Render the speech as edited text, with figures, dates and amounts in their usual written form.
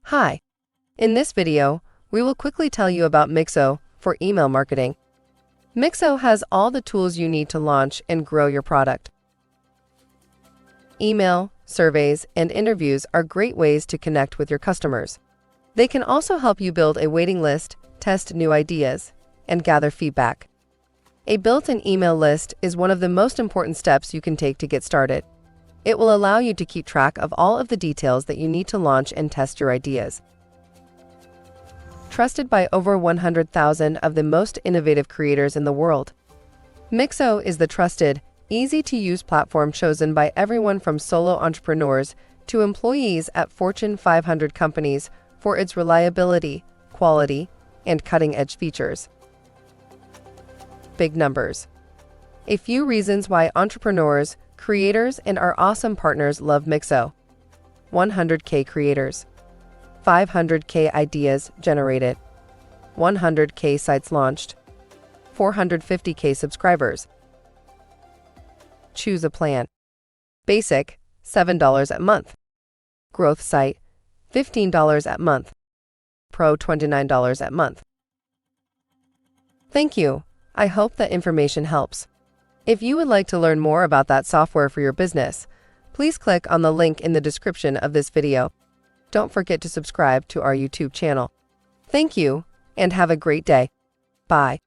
Hi. In this video, we will quickly tell you about Mixo for email marketing. Mixo has all the tools you need to launch and grow your product. Email, surveys, and interviews are great ways to connect with your customers. They can also help you build a waiting list, test new ideas, and gather feedback. A built-in email list is one of the most important steps you can take to get started. It will allow you to keep track of all of the details that you need to launch and test your ideas. Trusted by over 100,000 of the most innovative creators in the world, Mixo is the trusted, easy-to-use platform chosen by everyone from solo entrepreneurs to employees at Fortune 500 companies for its reliability, quality, and cutting-edge features. Big numbers. A few reasons why entrepreneurs, creators, and our awesome partners love Mixo. 100K creators. 500K ideas generated. 100K sites launched. 450K subscribers. Choose a plan. Basic, $7 a month. Growth site, $15 a month. Pro, $29 a month. Thank you. I hope that information helps. If you would like to learn more about that software for your business, please click on the link in the description of this video. Don't forget to subscribe to our YouTube channel. Thank you, and have a great day. Bye.